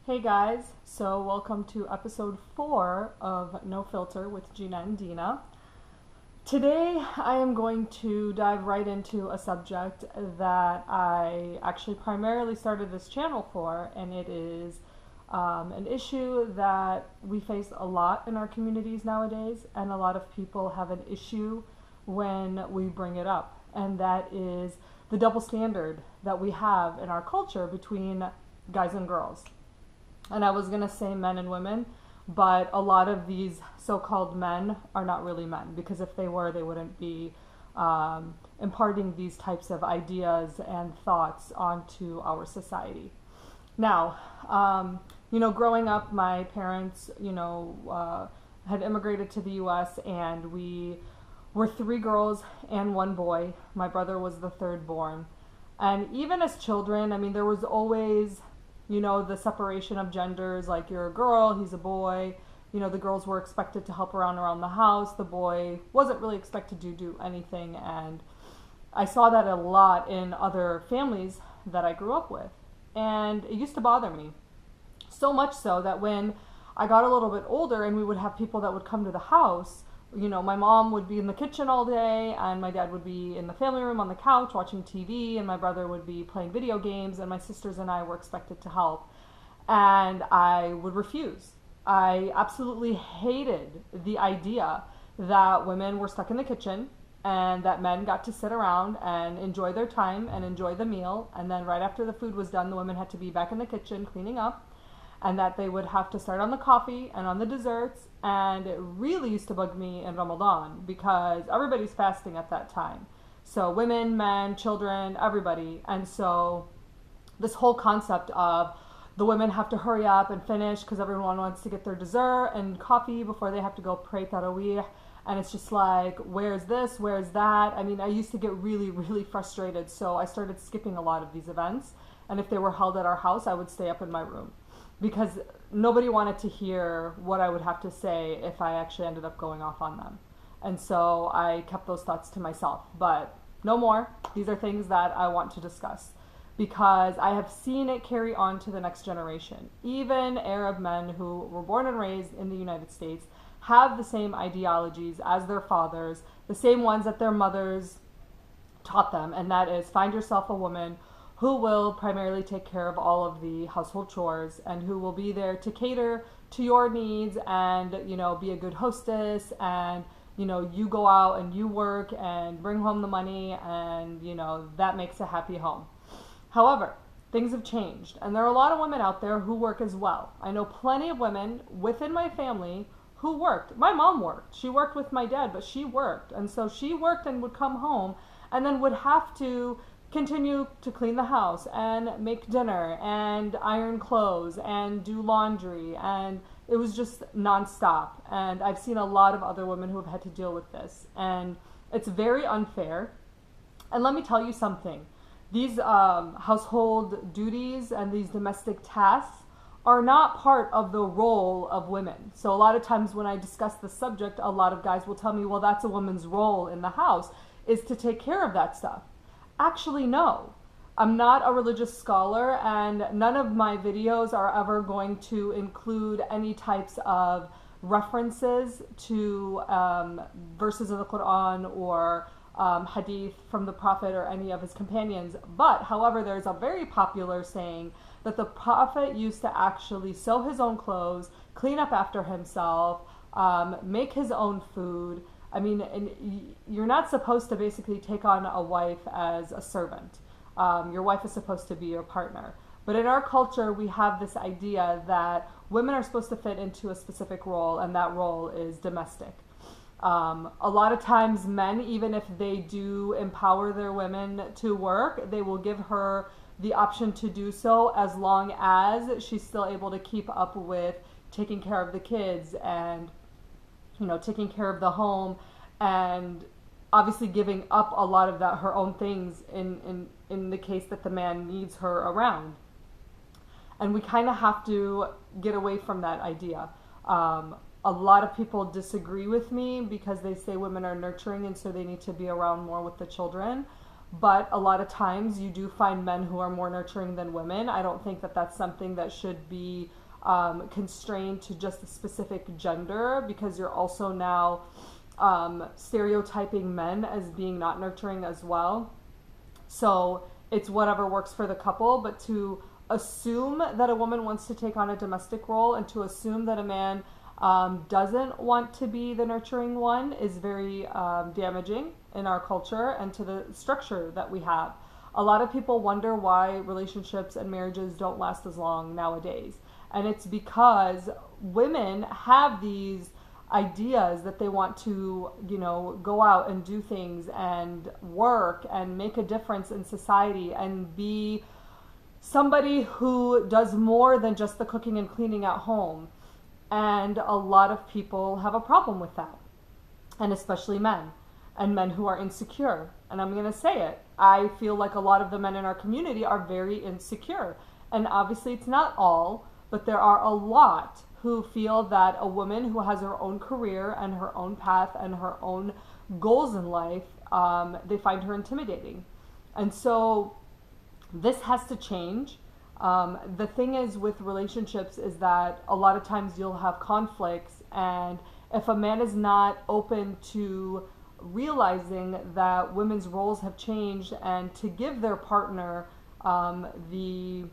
Hey guys, so welcome to episode 4 of No Filter with Gina and Dina. Today I am going to dive right into a subject that I actually primarily started this channel for, and it is an issue that we face a lot in our communities nowadays, and a lot of people have an issue when we bring it up, and that is the double standard that we have in our culture between guys and girls. And I was going to say men and women, but a lot of these so-called men are not really men, because if they were, they wouldn't be imparting these types of ideas and thoughts onto our society. Now, growing up, my parents, had immigrated to the U.S. and we were 3 girls and 1 boy. My brother was the third born. And even as children, there was always the separation of genders, like you're a girl, he's a boy. The girls were expected to help around the house. The boy wasn't really expected to do anything. And I saw that a lot in other families that I grew up with. And it used to bother me. So much so that when I got a little bit older and we would have people that would come to the house, my mom would be in the kitchen all day and my dad would be in the family room on the couch watching TV, and my brother would be playing video games, and my sisters and I were expected to help. And I would refuse. I absolutely hated the idea that women were stuck in the kitchen and that men got to sit around and enjoy their time and enjoy the meal, and then right after the food was done, the women had to be back in the kitchen cleaning up, and that they would have to start on the coffee and on the desserts. And it really used to bug me in Ramadan because everybody's fasting at that time. So women, men, children, everybody. And so this whole concept of the women have to hurry up and finish because everyone wants to get their dessert and coffee before they have to go pray Tarawih. And it's just like, where's this? Where's that? I used to get really, really frustrated. So I started skipping a lot of these events. And if they were held at our house, I would stay up in my room, because nobody wanted to hear what I would have to say if I actually ended up going off on them. And so I kept those thoughts to myself. But no more. These are things that I want to discuss because I have seen it carry on to the next generation. Even Arab men who were born and raised in the United States have the same ideologies as their fathers, the same ones that their mothers taught them, and that is find yourself a woman who will primarily take care of all of the household chores and who will be there to cater to your needs and, be a good hostess, and, you go out and you work and bring home the money, and, that makes a happy home. However, things have changed, and there are a lot of women out there who work as well. I know plenty of women within my family who worked. My mom worked. She worked with my dad, but she worked. And so she worked and would come home and then would have to continue to clean the house and make dinner and iron clothes and do laundry, and it was just nonstop. And I've seen a lot of other women who have had to deal with this, and it's very unfair. And let me tell you something, these household duties and these domestic tasks are not part of the role of women. So a lot of times when I discuss this subject, a lot of guys will tell me, well, that's a woman's role in the house, is to take care of that stuff. Actually, no. I'm not a religious scholar, and none of my videos are ever going to include any types of references to verses of the Quran or hadith from the Prophet or any of his companions. But, however, there's a very popular saying that the Prophet used to actually sew his own clothes, clean up after himself, make his own food. And you're not supposed to basically take on a wife as a servant. Your wife is supposed to be your partner. But in our culture, we have this idea that women are supposed to fit into a specific role, and that role is domestic. A lot of times men, even if they do empower their women to work, they will give her the option to do so as long as she's still able to keep up with taking care of the kids and taking care of the home, and obviously giving up a lot of that, her own things, in the case that the man needs her around. And we kind of have to get away from that idea. A lot of people disagree with me because they say women are nurturing and so they need to be around more with the children. But a lot of times you do find men who are more nurturing than women. I don't think that that's something that should be constrained to just a specific gender, because you're also now stereotyping men as being not nurturing as well. So it's whatever works for the couple, but to assume that a woman wants to take on a domestic role and to assume that a man doesn't want to be the nurturing one is very damaging in our culture and to the structure that we have. A lot of people wonder why relationships and marriages don't last as long nowadays. And it's because women have these ideas that they want to, go out and do things and work and make a difference in society and be somebody who does more than just the cooking and cleaning at home. And a lot of people have a problem with that, and especially men, and men who are insecure. And I'm going to say it. I feel like a lot of the men in our community are very insecure. And obviously it's not all, but there are a lot who feel that a woman who has her own career and her own path and her own goals in life, they find her intimidating. And so this has to change. The thing is with relationships is that a lot of times you'll have conflicts, and if a man is not open to realizing that women's roles have changed and to give their partner the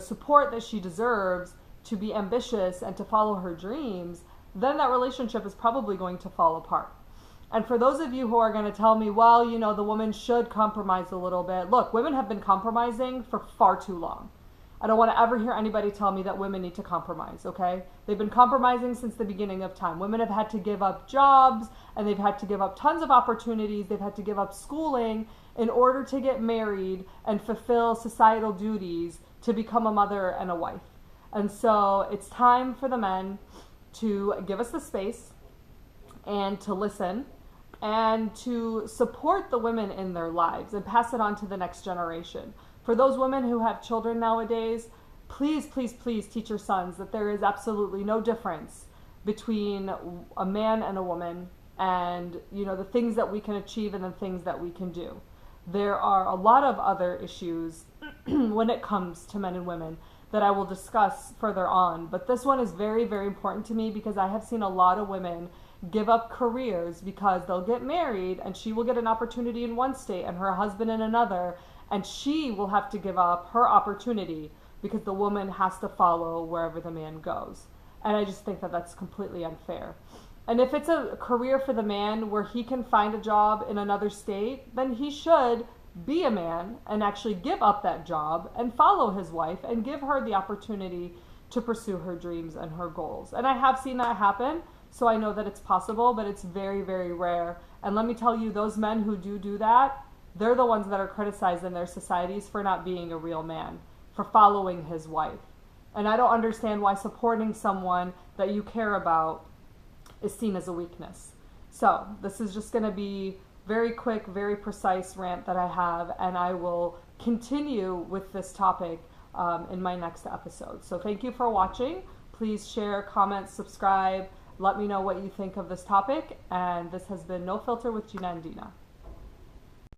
support that she deserves to be ambitious and to follow her dreams, then that relationship is probably going to fall apart. And for those of you who are going to tell me, well, the woman should compromise a little bit. Look, women have been compromising for far too long. I don't want to ever hear anybody tell me that women need to compromise, okay? They've been compromising since the beginning of time. Women have had to give up jobs, and they've had to give up tons of opportunities. They've had to give up schooling in order to get married and fulfill societal duties to become a mother and a wife. And so it's time for the men to give us the space and to listen and to support the women in their lives and pass it on to the next generation. For those women who have children nowadays, please, please, please teach your sons that there is absolutely no difference between a man and a woman, and the things that we can achieve and the things that we can do. There are a lot of other issues when it comes to men and women that I will discuss further on, but this one is very, very important to me because I have seen a lot of women give up careers because they'll get married and she will get an opportunity in one state and her husband in another, and she will have to give up her opportunity because the woman has to follow wherever the man goes. And I just think that that's completely unfair. And if it's a career for the man where he can find a job in another state, then he should be a man and actually give up that job and follow his wife and give her the opportunity to pursue her dreams and her goals. And I have seen that happen, so I know that it's possible, but it's very, very rare. And let me tell you, those men who do that, they're the ones that are criticized in their societies for not being a real man, for following his wife. And I don't understand why supporting someone that you care about is seen as a weakness. So this is just going to be very quick, very precise rant that I have, and I will continue with this topic in my next episode. So thank you for watching. Please share, comment, subscribe. Let me know what you think of this topic. And this has been No Filter with Gina and Dina.